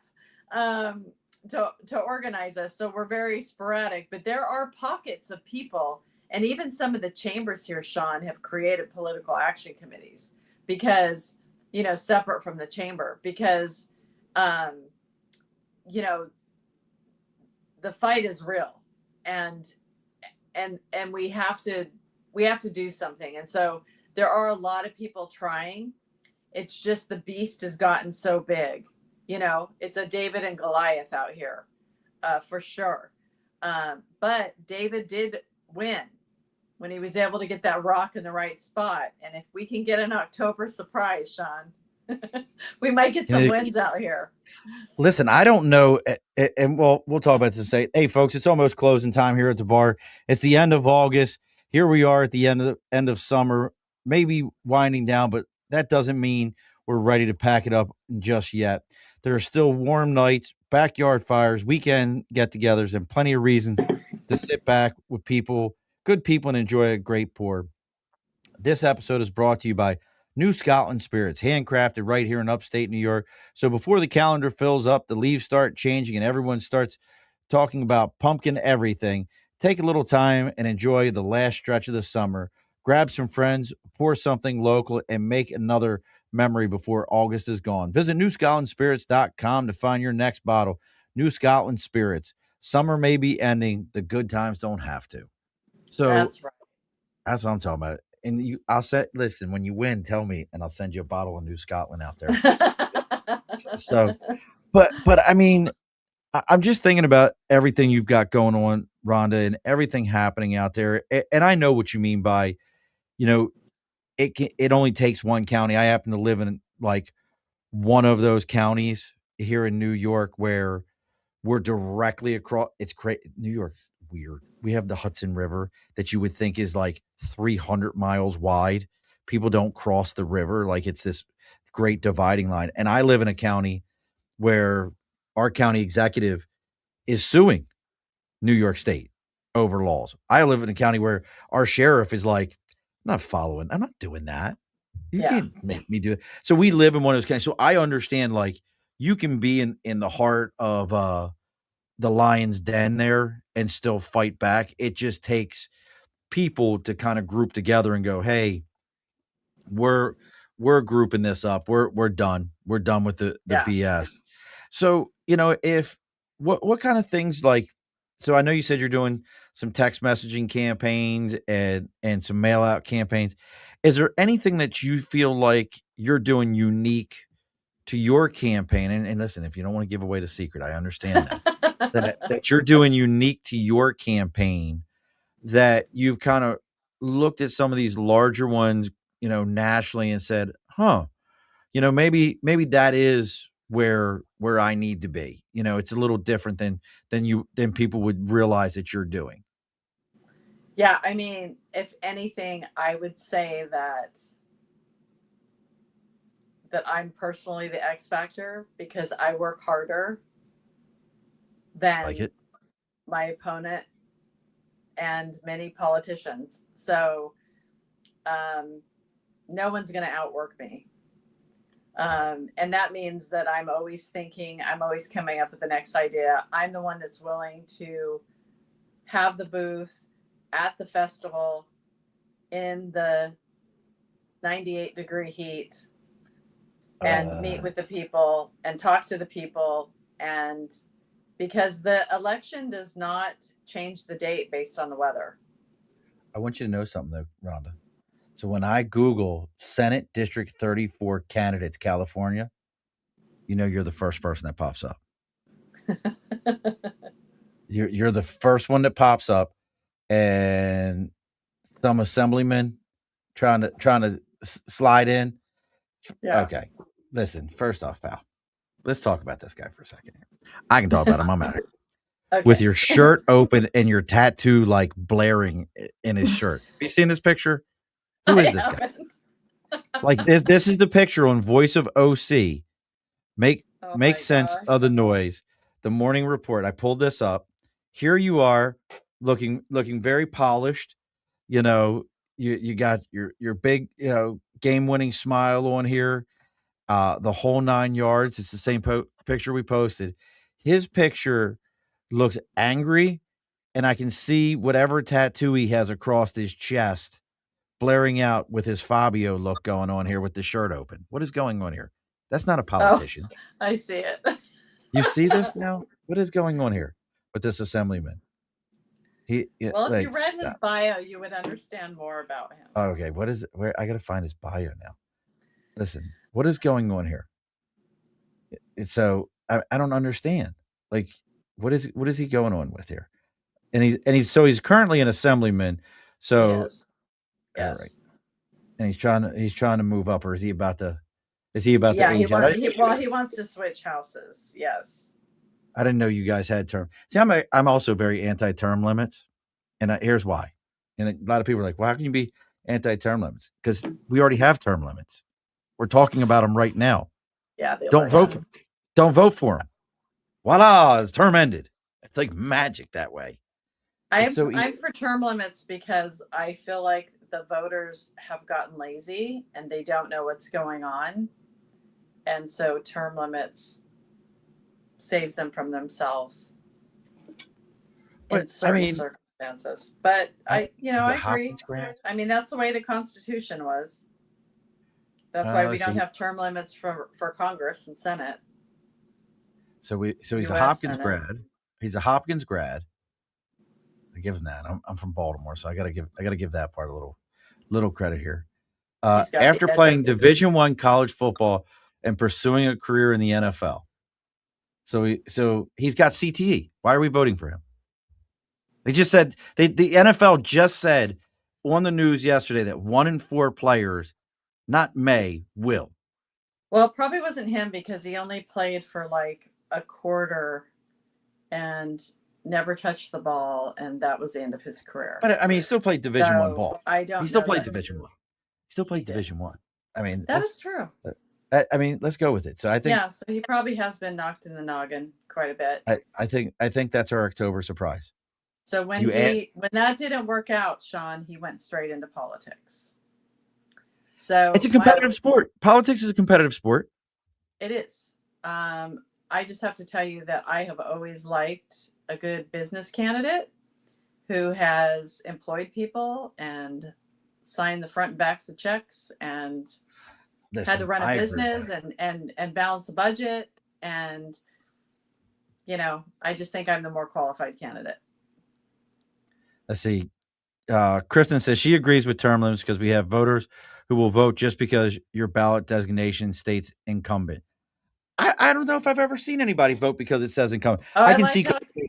S2: to organize us, so we're very sporadic. But there are pockets of people, and even some of the chambers here, Sean, have created political action committees because, separate from the chamber, because, um, you know, the fight is real, and we have to do something. And so there are a lot of people trying. It's just the beast has gotten so big. It's a David and Goliath out here, for sure. But David did win when he was able to get that rock in the right spot. And if we can get an October surprise, Sean, we might get some wins out here.
S1: Listen, I don't know, and we'll talk about this and say, hey, folks, it's almost closing time here at the bar. It's the end of August. Here we are at the end of summer, maybe winding down, but that doesn't mean we're ready to pack it up just yet. There are still warm nights, backyard fires, weekend get-togethers, and plenty of reasons to sit back with people, good people, and enjoy a great pour. This episode is brought to you by New Scotland Spirits, handcrafted right here in upstate New York. So before the calendar fills up, the leaves start changing, and everyone starts talking about pumpkin everything, take a little time and enjoy the last stretch of the summer. Grab some friends, pour something local, and make another memory before August is gone. Visit newscotlandspirits.com to find your next bottle. New Scotland Spirits. Summer may be ending. The good times don't have to. So
S2: That's right.
S1: that's what I'm talking about. And I'll say, listen, when you win, tell me, and I'll send you a bottle of New Scotland out there. So, but I mean, I'm just thinking about everything you've got going on, Rhonda, and everything happening out there. And I know what you mean by, you know, it only takes one county. I happen to live in like one of those counties here in New York where we're directly across. It's great. New York's weird. We have the Hudson River that you would think is like 300 miles wide. People don't cross the river. Like it's this great dividing line. And I live in a county where our county executive is suing New York State over laws. I live in a county where our sheriff is like, I'm not doing that. You
S2: Yeah.
S1: can't make me do it. So we live in one of those counties. So I understand like you can be in the heart of the lion's den there and still fight back. It just takes people to kind of group together and go, hey, we're we're grouping this up. We're done. We're done with the
S2: Yeah.
S1: BS. So, if what kind of things like so I know you said you're doing some text messaging campaigns and some mail out campaigns. Is there anything that you feel like you're doing unique to your campaign? And listen, if you don't want to give away the secret, I understand that you're doing unique to your campaign that you've kind of looked at some of these larger ones, nationally and said, huh, maybe that is where I need to be. It's a little different than people would realize that you're doing.
S2: Yeah, I mean, if anything, I would say that I'm personally the X factor because I work harder
S1: Like
S2: than
S1: it.
S2: my opponent and many politicians. So no one's going to outwork me. And that means that I'm always thinking, I'm always coming up with the next idea. I'm the one that's willing to have the booth at the festival in the 98-degree heat and meet with the people and talk to the people. And because the election does not change the date based on the weather.
S1: I want you to know something though, Rhonda. So when I Google Senate District 34 candidates, California, you're the first person that pops up. You're the first one that pops up, and some assemblyman trying to slide in.
S2: Yeah.
S1: Okay, listen. First off, pal, let's talk about this guy for a second here. I can talk about him. I'm out here.
S2: Okay.
S1: With your shirt open and your tattoo like blaring in his shirt. Have you seen this picture? Who is this guy? Like this is the picture on Voice of OC. Make sense of the noise. The morning report. I pulled this up. Here you are, looking very polished. You got your big game winning smile on here. The whole 9 yards. It's the same picture we posted. His picture looks angry, and I can see whatever tattoo he has across his chest blaring out with his Fabio look going on here with the shirt open. What is going on here? That's not a politician.
S2: Oh, I see it.
S1: You see this now? What is going on here with this assemblyman?
S2: If you read his bio, you would understand more about him.
S1: Okay, where I got to find his bio now. Listen, what is going on here? So I don't understand. Like, what is he going on with here? And he's currently an assemblyman. So
S2: yes.
S1: All right. And he's trying to move up, or is he about to age out?
S2: He wants to switch houses. Yes.
S1: I didn't know you guys had term. See, I'm also very anti-term limits, and here's why. And a lot of people are like, "Well, how can you be anti-term limits?" Because we already have term limits. We're talking about them right now.
S2: Yeah.
S1: Don't vote for them. Voila, it's term ended. It's like magic that way. It's
S2: I'm
S1: so
S2: I'm for term limits because I feel like the voters have gotten lazy and they don't know what's going on. And so term limits saves them from themselves in
S1: but I
S2: certain
S1: mean,
S2: circumstances. But
S1: is it
S2: I agree.
S1: Hopkins grant?
S2: I mean, that's the way the Constitution was. That's why we
S1: Let's
S2: don't
S1: see.
S2: have term limits for Congress and Senate,
S1: So he's a
S2: U.S.
S1: Hopkins
S2: Senate.
S1: grad. He's a Hopkins grad. I give him that. I'm from Baltimore, so I gotta give that part a little credit here.
S2: He's got the
S1: After playing
S2: education.
S1: Division I college football and pursuing a career in the NFL, so he's got CTE. Why are we voting for him? They just said the NFL just said on the news yesterday that 1 in 4 players, not may, will.
S2: Well, it probably wasn't him because he only played for like a quarter and never touched the ball, and that was the end of his career.
S1: But I mean, he still played Division I
S2: So
S1: ball.
S2: I don't
S1: He still
S2: know
S1: played
S2: that.
S1: Division I. He still played Division I. I mean,
S2: That is true.
S1: I mean, let's go with it. So I think,
S2: Yeah, so he probably has been knocked in the noggin quite a bit.
S1: I think that's our October surprise.
S2: So when that didn't work out, Sean, he went straight into politics. So
S1: it's a competitive sport. Politics is a competitive sport.
S2: It is. I just have to tell you that I have always liked a good business candidate who has employed people and signed the front and backs of checks and had to run a business and balance a budget. And, I just think I'm the more qualified candidate.
S1: Let's see. Kristen says she agrees with term limits because we have voters who will vote just because your ballot designation states incumbent. I don't know if I've ever seen anybody vote because it says incumbent.
S2: Oh,
S1: I can see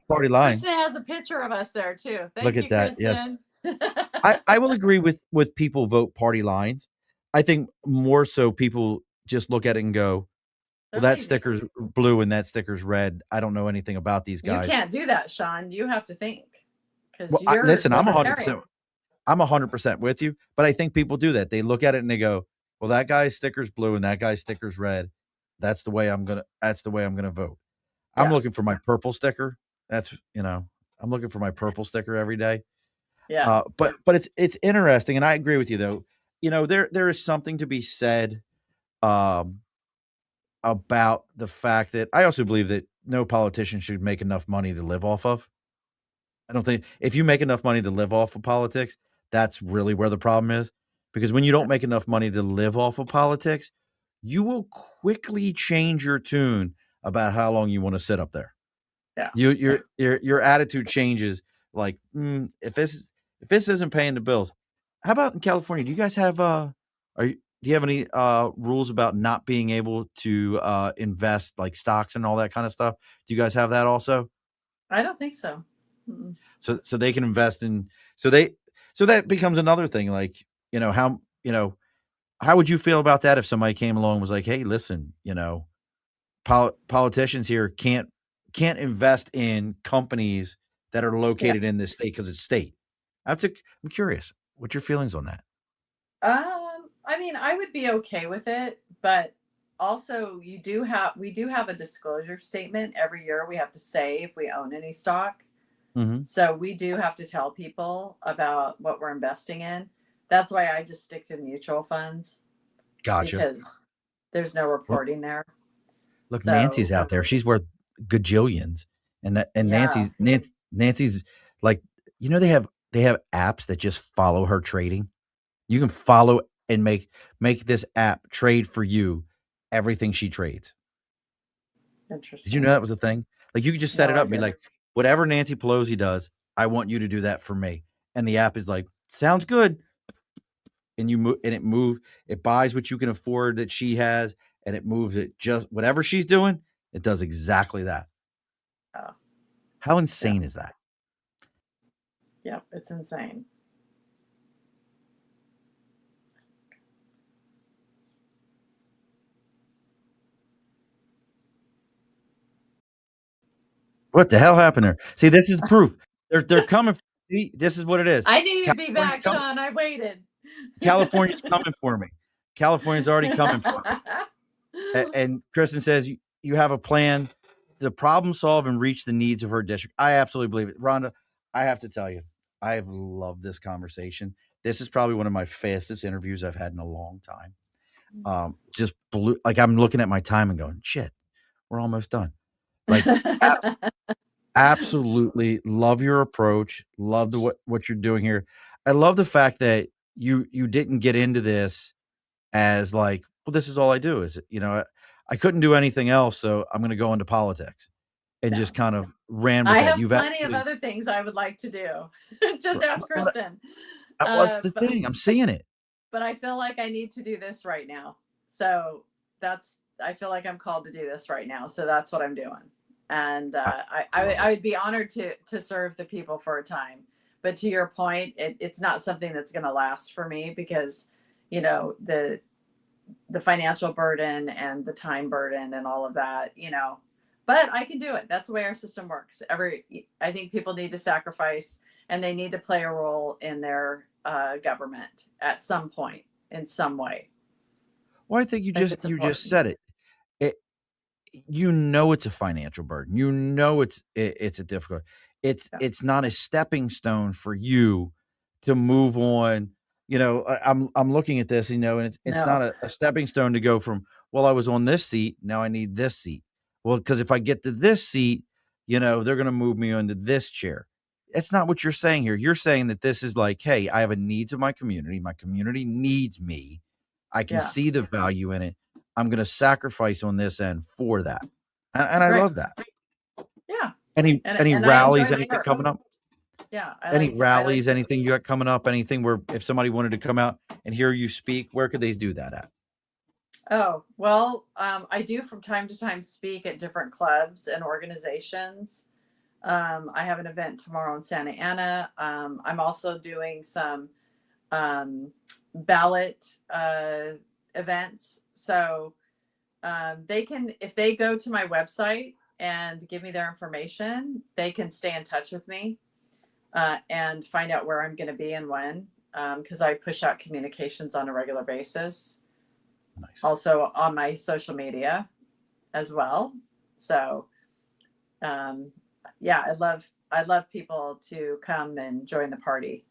S1: party line.
S2: Kristen has a picture of us there too.
S1: Look at that. Kristen. Yes. I will agree with people vote party lines. I think more so people just look at it and go, well, that sticker's blue and that sticker's red. I don't know anything about these guys.
S2: You can't do that, Sean. You have to think.
S1: Well, listen, I'm 100%. I'm 100% with you, but I think people do that. They look at it and they go, well, that guy's sticker's blue and that guy's sticker's red. That's the way I'm gonna vote. Yeah. I'm looking for my purple sticker. That's I'm looking for my purple sticker every day.
S2: Yeah.
S1: But it's interesting, and I agree with you though. There is something to be said about the fact that I also believe that no politician should make enough money to live off of. I don't think if you make enough money to live off of politics, that's really where the problem is. Because when you don't make enough money to live off of politics, you will quickly change your tune about how long you want to sit up there.
S2: Yeah.
S1: Your attitude changes. Like, if this isn't paying the bills, how about in California? Do you guys have do you have any rules about not being able to invest like stocks and all that kind of stuff? Do you guys have that also?
S2: I don't think so.
S1: Mm-mm. So they can invest in so that becomes another thing. Like, how would you feel about that if somebody came along and was like, hey, listen, politicians here can't invest in companies that are located in this state because it's state. I'm curious. What's your feelings on that?
S2: I mean, I would be okay with it, but also we do have a disclosure statement every year. We have to say if we own any stock. Mm-hmm. So we do have to tell people about what we're investing in. That's why I just stick to mutual funds.
S1: Gotcha.
S2: Because there's no reporting there.
S1: Look, Nancy's out there. She's worth gajillions. And Nancy's like, they have apps that just follow her trading. You can follow and make this app trade for you everything she trades.
S2: Interesting.
S1: Did you know that was a thing? Like, you could just set it up and be like, whatever Nancy Pelosi does, I want you to do that for me. And the app is like, sounds good. And it buys what you can afford that she has, and it moves it just whatever she's doing, it does exactly that.
S2: Oh.
S1: How insane is that?
S2: Yeah, it's insane.
S1: What the hell happened there? See, this is proof. They're coming. See, this is what it is.
S2: I knew you'd be back, Sean. I waited.
S1: California's coming for me. California's already coming for me. And Kristen says you have a plan to problem solve and reach the needs of her district. I absolutely believe it. Rhonda, I have to tell you, I have loved this conversation. This is probably one of my fastest interviews I've had in a long time. Just like I'm looking at my time and going, shit, we're almost done. Like absolutely love your approach. Love what you're doing here. I love the fact that you didn't get into this as like, well, this is all I do. Is I couldn't do anything else, so I'm going to go into politics, and just kind of ran with
S2: I
S1: that.
S2: have plenty of other things I would like to do. Just ask Kristen.
S1: What's the thing? I'm seeing it.
S2: But I feel like I need to do this right now. So I feel like I'm called to do this right now. So that's what I'm doing. And I would be honored to serve the people for a time. But to your point, it's not something that's going to last for me because, the financial burden and the time burden and all of that, but I can do it. That's the way our system works. I think people need to sacrifice and they need to play a role in their government at some point in some way.
S1: Well, I think you just said it. It's a financial burden. It's a difficult. It's not a stepping stone for you to move on. I'm looking at this, and it's not a stepping stone to go from, well, I was on this seat, now I need this seat. Well, because if I get to this seat, they're going to move me onto this chair. That's not what you're saying here. You're saying that this is like, hey, I have a needs of my community. My community needs me. I can see the value in it. I'm going to sacrifice on this end for that. And I love that.
S2: Yeah.
S1: Any rallies, anything coming up?
S2: Yeah.
S1: Anything you got coming up? Anything where if somebody wanted to come out and hear you speak, where could they do that at?
S2: Oh, well, I do from time to time speak at different clubs and organizations. I have an event tomorrow in Santa Ana. I'm also doing some ballot events. So they can, if they go to my website and give me their information, they can stay in touch with me and find out where I'm going to be and when, because I push out communications on a regular basis.
S1: Nice.
S2: Also on my social media as well. So I'd love people to come and join the party.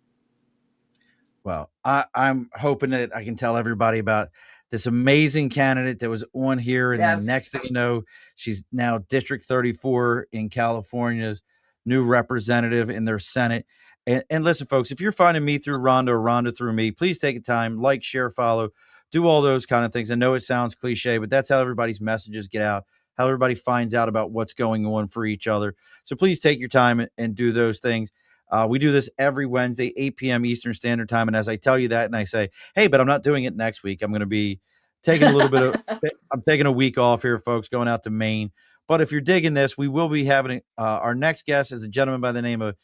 S1: Well, I'm hoping that I can tell everybody about this amazing candidate that was on here. And then next thing you know, she's now District 34 in California's new representative in their Senate. And listen, folks, if you're finding me through Rhonda or Rhonda through me, please take a time, like, share, follow, do all those kind of things. I know it sounds cliche, but that's how everybody's messages get out, how everybody finds out about what's going on for each other. So please take your time and do those things. We do this every Wednesday, 8 p.m. Eastern Standard Time. And as I tell you that and I say, hey, but I'm not doing it next week. I'm going to be taking a little bit of, I'm taking a week off here, folks, going out to Maine. But if you're digging this, we will be having our next guest is a gentleman by the name of,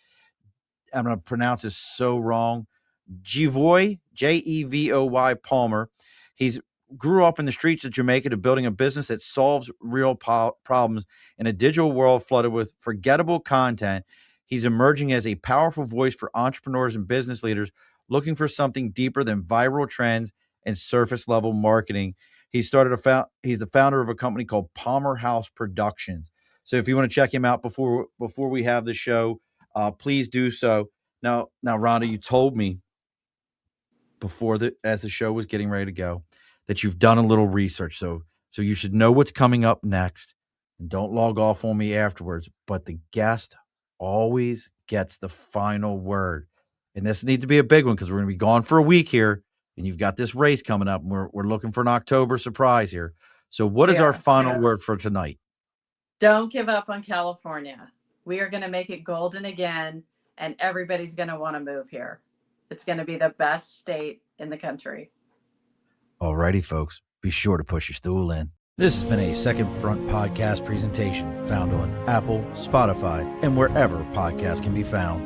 S1: I'm going to pronounce this so wrong, Jevoy, Jevoy Palmer. He's grew up in the streets of Jamaica to building a business that solves real problems in a digital world flooded with forgettable content. He's emerging as a powerful voice for entrepreneurs and business leaders looking for something deeper than viral trends and surface level marketing. He's the founder of a company called Palmer House Productions. So if you want to check him out before we have the show, please do so. Now, Rhonda, you told me as the show was getting ready to go that you've done a little research. So you should know what's coming up next, and don't log off on me afterwards. But the guest always gets the final word. And this needs to be a big one because we're going to be gone for a week here, and you've got this race coming up, and we're looking for an October surprise here. So what is our final word for tonight?
S2: Don't give up on California. We are going to make it golden again, and everybody's going to want to move here. It's going to be the best state in the country.
S1: All righty, folks. Be sure to push your stool in. This has been a Second Front podcast presentation found on Apple, Spotify, and wherever podcasts can be found.